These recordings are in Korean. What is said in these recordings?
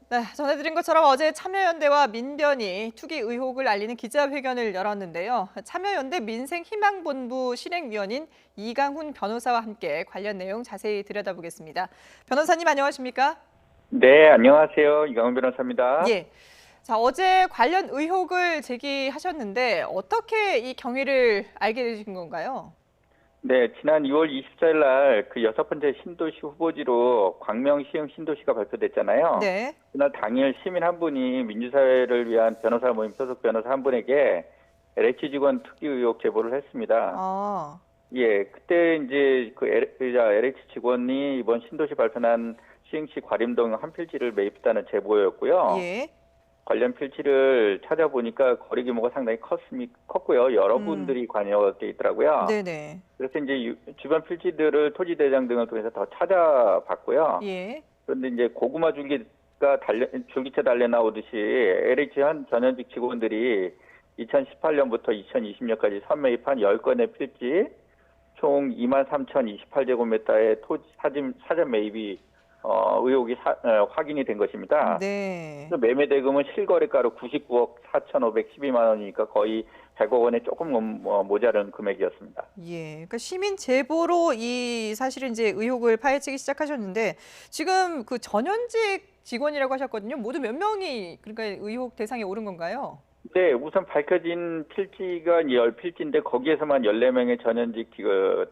네, 전해드린 것처럼 어제 참여연대와 민변이 투기 의혹을 알리는 기자회견을 열었는데요. 참여연대 민생희망본부 실행위원인 이강훈 변호사와 함께 관련 내용 자세히 들여다보겠습니다. 변호사님 안녕하십니까? 네, 안녕하세요. 이강원 변호사입니다. 예. 자, 어제 관련 의혹을 제기하셨는데 어떻게 이 경위를 알게 되신 건가요? 네, 지난 2월 24일 날 그 여섯 번째 신도시 후보지로 광명시흥 신도시가 발표됐잖아요. 네. 그날 당일 시민 한 분이 민주사회를 위한 변호사 모임 소속 변호사 한 분에게 LH 직원 투기 의혹 제보를 했습니다. 아, 예, 그때 이제 그 LH 직원이 이번 신도시 발표한 시흥시 과림동 한 필지를 매입했다는 제보였고요. 예. 관련 필지를 찾아보니까 거리 규모가 상당히 컸고요. 음, 여러분들이 관여돼 있더라고요. 네네. 그래서 이제 주변 필지들을 토지대장 등을 통해서 더 찾아봤고요. 예. 그런데 이제 고구마 줄기채 달려 나오듯이 LH 한 전현직 직원들이 2018년부터 2020년까지 선매입한 10건의 필지 총 23,028제곱미터의 토지 사전 매입이 의혹이 확인이 된 것입니다. 네. 그래서 매매 대금은 실거래가로 99억 4,512만 원이니까 거의 100억 원에 조금 모자른 금액이었습니다. 예, 그러니까 시민 제보로 이 사실은 이제 의혹을 파헤치기 시작하셨는데 지금 그 전현직 직원이라고 하셨거든요. 모두 몇 명이 그러니까 의혹 대상에 오른 건가요? 네, 우선 밝혀진 필지가 10필지인데 거기에서만 14명의 전현직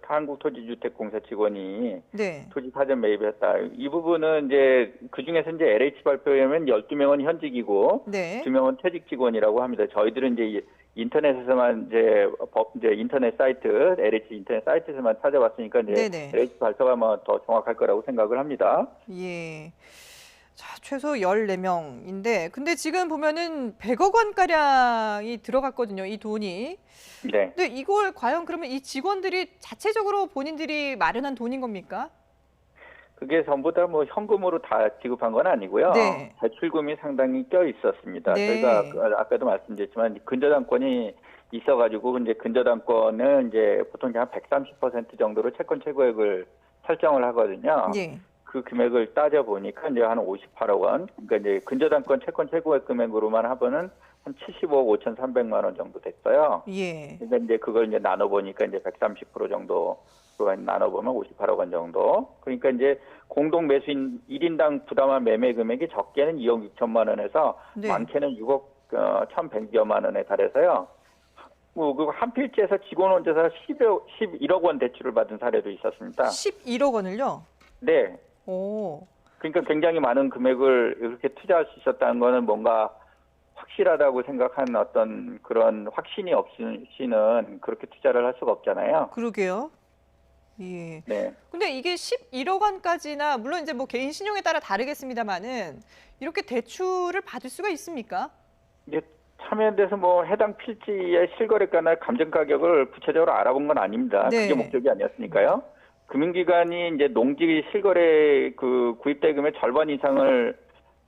한국토지주택공사 직원이 네, 토지 사전 매입했다. 이 부분은 이제 그중에서 이제 LH 발표에 의하면 12명은 현직이고 네, 2명은 퇴직 직원이라고 합니다. 저희들은 이제 인터넷에서만 이제 인터넷 사이트 LH 인터넷 사이트에서만 찾아봤으니까 이제 네네. LH 발표가 뭐 더 정확할 거라고 생각을 합니다. 예. 자, 최소 14명인데 근데 지금 보면은 100억 원가량이 들어갔거든요. 이 돈이. 네. 근데 이걸 과연 그러면 이 직원들이 자체적으로 본인들이 마련한 돈인 겁니까? 그게 전부 다 뭐 현금으로 다 지급한 건 아니고요. 네, 대출금이 상당히 껴 있었습니다. 저희가 네, 아까도 말씀드렸지만 근저당권이 있어가지고 이제 근저당권은 이제 보통 한 130% 정도로 채권 최고액을 설정을 하거든요. 예, 그 금액을 따져 보니까 이제 한 58억 원. 그러니까 이제 근저당권 채권 최고액 금액으로만 하면은 한 75억 5,300만 원 정도 됐어요. 예. 그러니까 이제 그걸 이제 나눠 보니까 이제 130% 정도로 나눠보면 58억 원 정도. 그러니까 이제 공동 매수인 1인당 부담한 매매 금액이 적게는 2억 6천만 원에서 네. 많게는 6억 1,100여만 원에 달해서요. 그한 필지에서 직원 혼자서 11억 원 대출을 받은 사례도 있었습니다. 11억 원을요? 네. 오, 그러니까 굉장히 많은 금액을 이렇게 투자할 수 있었다는 거는 뭔가 확실하다고 생각한 어떤 그런 확신이 없이는 그렇게 투자를 할 수가 없잖아요. 그러게요. 예. 네. 근데 이게 11억 원까지나 물론 이제 뭐 개인 신용에 따라 다르겠습니다만은 이렇게 대출을 받을 수가 있습니까? 이제 참여연대에서 뭐 해당 필지의 실거래가나 감정 가격을 구체적으로 알아본 건 아닙니다. 그게 네. 목적이 아니었으니까요. 금융기관이 이제 농지 실거래 그 구입 대금의 절반 이상을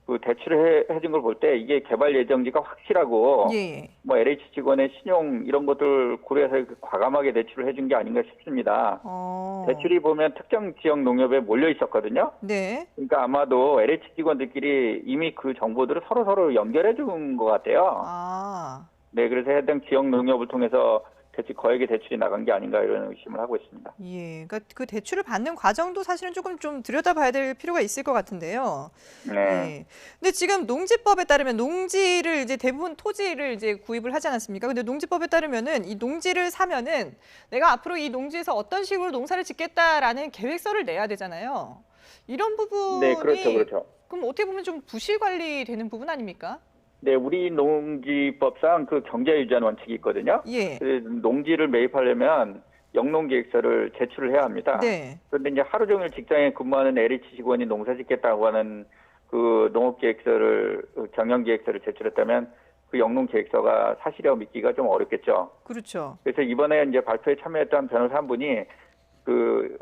그 대출을 해준 걸 볼 때 이게 개발 예정지가 확실하고 예. 뭐 LH 직원의 신용 이런 것들 고려해서 과감하게 대출을 해준 게 아닌가 싶습니다. 어. 대출이 보면 특정 지역 농협에 몰려 있었거든요. 네. 그러니까 아마도 LH 직원들끼리 이미 그 정보들을 서로 연결해 준 것 같아요. 아. 네, 그래서 해당 지역 농협을 통해서 거액의 대출이 나간 게 아닌가 이런 의심을 하고 있습니다. 예. 그러니까 그 대출을 받는 과정도 사실은 조금 좀 들여다봐야 될 필요가 있을 것 같은데요. 네, 예. 근데 지금 농지법에 따르면 농지를 이제 대부분 토지를 이제 구입을 하지 않았습니까? 근데 농지법에 따르면은 이 농지를 사면은 내가 앞으로 이 농지에서 어떤 식으로 농사를 짓겠다라는 계획서를 내야 되잖아요. 이런 네, 그렇죠, 부분이 그렇죠. 그럼 어떻게 보면 좀 부실 관리되는 부분 아닙니까? 네, 우리 농지법상 그 경제유전 원칙이 있거든요. 예. 그래서 농지를 매입하려면 영농계획서를 제출을 해야 합니다. 네. 그런데 이제 하루 종일 직장에 근무하는 LH 직원이 농사 짓겠다고 하는 그 농업계획서를 경영계획서를 제출했다면 그 영농계획서가 사실이라고 믿기가 좀 어렵겠죠. 그렇죠. 그래서 이번에 이제 발표에 참여했던 변호사 한 분이 그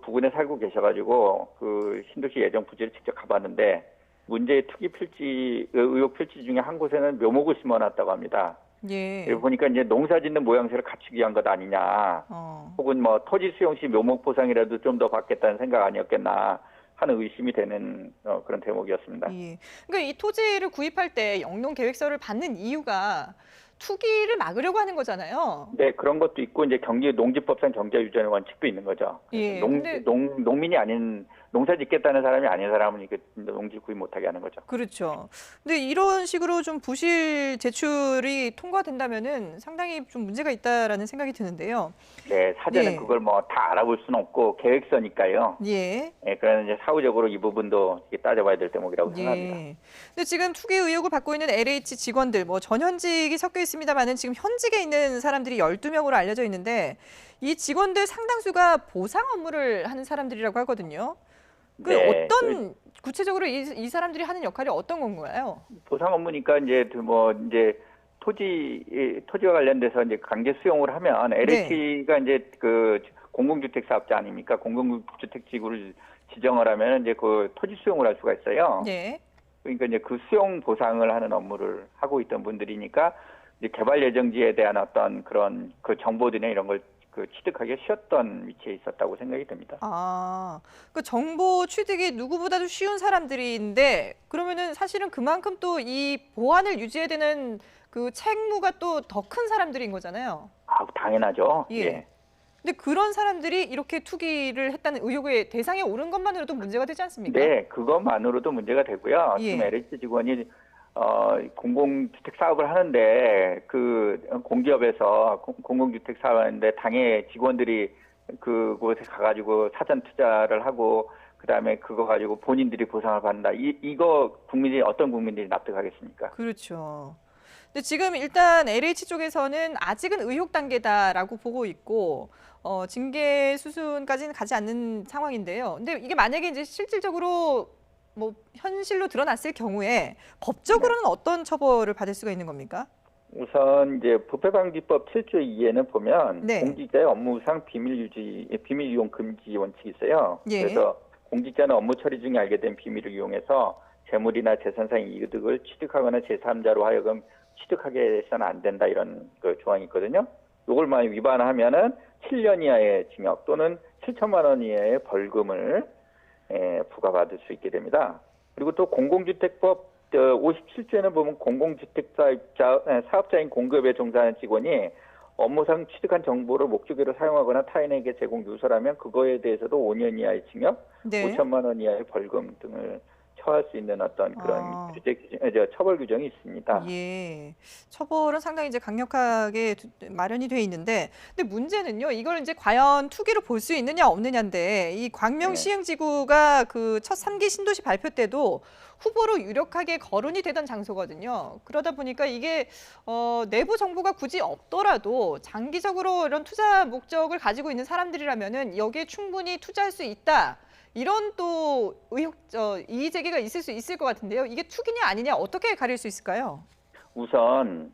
부근에 살고 계셔가지고 그 신도시 예정 부지를 직접 가봤는데 문제의 투기 필지, 의혹 필지 중에 한 곳에는 묘목을 심어놨다고 합니다. 예. 여기 보니까 이제 농사 짓는 모양새를 갖추기 위한 것 아니냐. 어. 혹은 뭐 토지 수용 시 묘목 보상이라도 좀 더 받겠다는 생각 아니었겠나. 하는 의심이 되는 그런 대목이었습니다. 예. 그러니까 이 토지를 구입할 때 영농 계획서를 받는 이유가 투기를 막으려고 하는 거잖아요. 네, 그런 것도 있고 이제 농지법상 경제유전의 원칙도 있는 거죠. 예. 농민이 아닌 농사 짓겠다는 사람이 아닌 사람은 이게 농지 구입 못하게 하는 거죠. 그렇죠. 근데 이런 식으로 좀 부실 제출이 통과된다면은 상당히 좀 문제가 있다라는 생각이 드는데요. 네, 사전에 예. 그걸 뭐 다 알아볼 수는 없고 계획서니까요. 예. 예, 그러나 이제 사후적으로 이 부분도 따져봐야 될 대목이라고 생각합니다. 예. 근데 지금 투기 의혹을 받고 있는 LH 직원들, 뭐 전현직이 섞여 있습니다만은 지금 현직에 있는 사람들이 12명으로 알려져 있는데 이 직원들 상당수가 보상 업무를 하는 사람들이라고 하거든요. 그 네, 어떤 구체적으로 이 사람들이 하는 역할이 어떤 건가요? 보상 업무니까 이제 이제 토지와 관련돼서 이제 강제 수용을 하면 LH가 이제 그 공공주택 사업자 아닙니까? 공공주택 지구를 지정을 하면 이제 그 토지 수용을 할 수가 있어요. 네. 그러니까 이제 그 수용 보상을 하는 업무를 하고 있던 분들이니까 이제 개발 예정지에 대한 어떤 그런 그 정보들이나 이런 걸 취득하기 쉬웠던 위치에 있었다고 생각이 됩니다. 아, 그 정보 취득이 누구보다도 쉬운 사람들인데 그러면은 사실은 그만큼 또 이 보안을 유지해야 되는 그 책무가 또 더 큰 사람들인 거잖아요. 아, 당연하죠. 예. 예. 근데 그런 사람들이 이렇게 투기를 했다는 의혹의 대상에 오른 것만으로도 문제가 되지 않습니까? 네, 그것만으로도 문제가 되고요. 예. 지금 LH 직원이 공공주택 사업을 하는데 그 공기업에서 공공주택 사업하는데 당의 직원들이 그곳에 가가지고 사전 투자를 하고 그다음에 그거 가지고 본인들이 보상을 받는다. 이거 어떤 국민들이 납득하겠습니까? 그렇죠. 근데 지금 일단 LH 쪽에서는 아직은 의혹 단계다라고 보고 있고 징계 수순까지는 가지 않는 상황인데요. 근데 이게 만약에 이제 실질적으로 뭐 현실로 드러났을 경우에 법적으로는 어떤 처벌을 받을 수가 있는 겁니까? 우선 이제 부패방지법 7조 2에는 보면 네. 공직자의 업무상 비밀 이용 금지 원칙이 있어요. 예. 그래서 공직자는 업무 처리 중에 알게 된 비밀을 이용해서 재물이나 재산상 이득을 취득하거나 제3자로 하여금 취득하게 해서는 안 된다 이런 그 조항이 있거든요. 이걸 만약 위반하면은 7년 이하의 징역 또는 7천만 원 이하의 벌금을 부과받을 수 있게 됩니다. 그리고 또 공공주택법 57조에는 보면 공공주택 사업자인 공급에 종사하는 직원이 업무상 취득한 정보를 목적으로 사용하거나 타인에게 제공 누설하면 그거에 대해서도 5년 이하의 징역, 네. 5천만 원 이하의 벌금 등을 처할 수 있는 어떤 그런 처벌 규정이 있습니다. 예. 처벌은 상당히 이제 강력하게 마련이 돼 있는데, 근데 문제는요, 이걸 이제 과연 투기로 볼 수 있느냐 없느냐인데, 이 광명 시흥지구가 그 첫 3기 신도시 발표 때도 후보로 유력하게 거론이 되던 장소거든요. 그러다 보니까 이게 내부 정보가 굳이 없더라도 장기적으로 이런 투자 목적을 가지고 있는 사람들이라면은 여기에 충분히 투자할 수 있다. 이런 또 이의 제기가 있을 수 있을 것 같은데요. 이게 투기냐 아니냐 어떻게 가릴 수 있을까요? 우선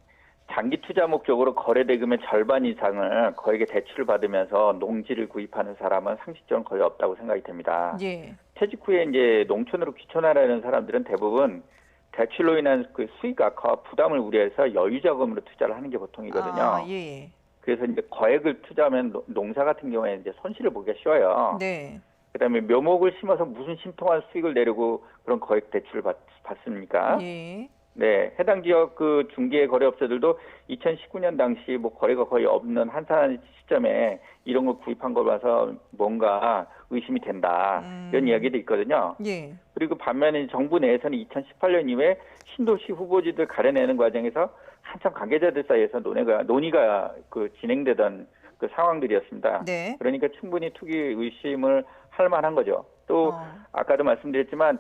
장기 투자 목적으로 거래 대금의 절반 이상을 거액의 대출을 받으면서 농지를 구입하는 사람은 상식적으로 거의 없다고 생각이 됩니다. 예. 퇴직 후에 이제 농촌으로 귀촌하려는 사람들은 대부분 대출로 인한 그 수익 악화와 부담을 우려해서 여유 자금으로 투자를 하는 게 보통이거든요. 아, 예. 그래서 이제 거액을 투자하면 농사 같은 경우에 이제 손실을 보기가 쉬워요. 네. 그다음에 묘목을 심어서 무슨 신통한 수익을 내려고 그런 거액 대출을 받습니까? 예. 네, 해당 지역 그 중개 거래업체들도 2019년 당시 뭐 거래가 거의 없는 한산 시점에 이런 걸 구입한 걸 봐서 뭔가 의심이 된다 이런 이야기도 있거든요. 예. 그리고 반면에 정부 내에서는 2018년 이후에 신도시 후보지들 가려내는 과정에서 한참 관계자들 사이에서 논의가 그 진행되던 그 상황들이었습니다. 네. 그러니까 충분히 투기 의심을 할 만한 거죠. 또 아까도 말씀드렸지만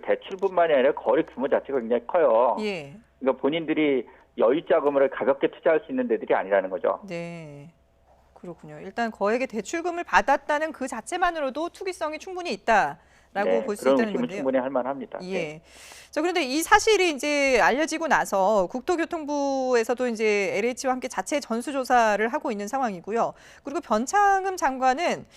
대출뿐만이 아니라 거래 규모 자체가 굉장히 커요. 예. 그러니까 본인들이 여유 자금을 가볍게 투자할 수 있는 데들이 아니라는 거죠. 네. 그렇군요. 일단 거액의 대출금을 받았다는 그 자체만으로도 투기성이 충분히 있다라고 볼 수 그런 있다는 의심은 건데요. 충분히 할 만합니다. 예. 네. 자, 그런데 이 사실이 이제 알려지고 나서 국토교통부에서도 이제 LH와 함께 자체 전수조사를 하고 있는 상황이고요. 그리고 변창흠 장관은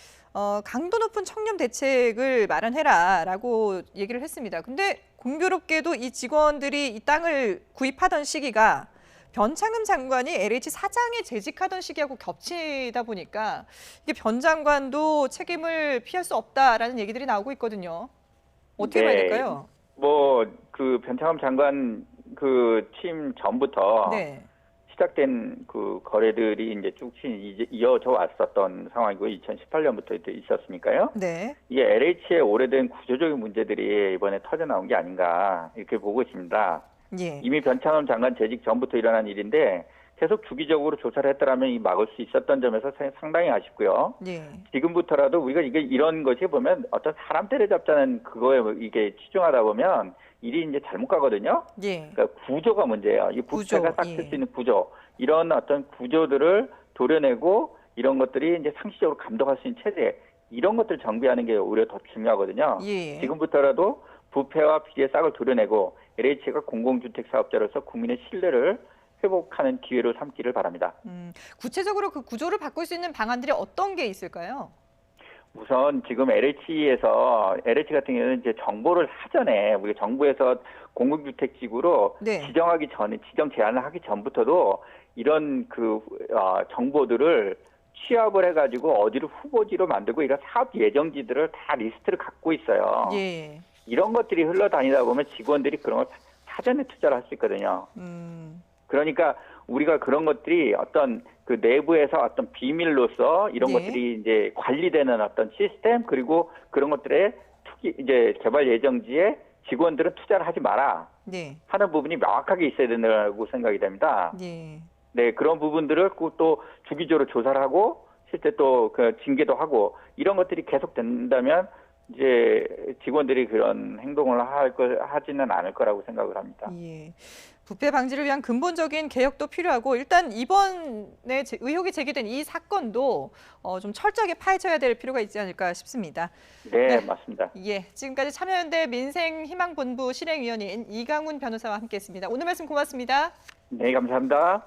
강도 높은 청렴 대책을 마련해라라고 얘기를 했습니다. 근데 공교롭게도 이 직원들이 이 땅을 구입하던 시기가 변창흠 장관이 LH 사장에 재직하던 시기하고 겹치다 보니까 이게 변 장관도 책임을 피할 수 없다라는 얘기들이 나오고 있거든요. 어떻게 봐야 될까요? 뭐 그 변창흠 장관 그 취임 전부터 네. 시작된 그 거래들이 이제 쭉 이어져 왔었던 상황이고 2018년부터 있었으니까요. 네. 이게 LH의 오래된 구조적인 문제들이 이번에 터져 나온 게 아닌가 이렇게 보고 있습니다. 예. 이미 변창흠 장관 재직 전부터 일어난 일인데 계속 주기적으로 조사를 했더라면 이 막을 수 있었던 점에서 상당히 아쉽고요. 예. 지금부터라도 우리가 이게 이런 것이 보면 어떤 사람 때려잡자는 그거에 이게 치중하다 보면 일이 이제 잘못 가거든요. 예. 그러니까 구조가 문제예요. 이 부패가 싹 틀 수 있는 구조, 이런 어떤 구조들을 도려내고 이런 것들이 이제 상시적으로 감독할 수 있는 체제, 이런 것들 정비하는 게 오히려 더 중요하거든요. 예. 지금부터라도 부패와 비리의 싹을 도려내고 LH가 공공주택 사업자로서 국민의 신뢰를 회복하는 기회로 삼기를 바랍니다. 구체적으로 그 구조를 바꿀 수 있는 방안들이 어떤 게 있을까요? 우선 지금 LH 같은 경우는 이제 정보를 사전에 우리 정부에서 공공주택지구로 네. 지정 제한을 하기 전부터도 이런 정보들을 취합을 해가지고 어디를 후보지로 만들고 이런 사업 예정지들을 다 리스트를 갖고 있어요. 예. 이런 것들이 흘러다니다 보면 직원들이 그런 걸 사전에 투자를 할 수 있거든요. 그러니까 우리가 그런 것들이 어떤 그 내부에서 어떤 비밀로서 이런 예. 것들이 이제 관리되는 어떤 시스템, 그리고 그런 것들의 이제 개발 예정지에 직원들은 투자를 하지 마라 네. 하는 부분이 명확하게 있어야 된다고 생각이 됩니다. 예. 네, 그런 부분들을 또 주기적으로 조사를 하고 실제 또 그 징계도 하고 이런 것들이 계속 된다면 이제 직원들이 그런 행동을 하지는 않을 거라고 생각을 합니다. 예. 부패 방지를 위한 근본적인 개혁도 필요하고 일단 이번에 의혹이 제기된 이 사건도 좀 철저하게 파헤쳐야 될 필요가 있지 않을까 싶습니다. 네, 맞습니다. 예, 지금까지 참여연대 민생희망본부 실행위원인 이강훈 변호사와 함께했습니다. 오늘 말씀 고맙습니다. 네, 감사합니다.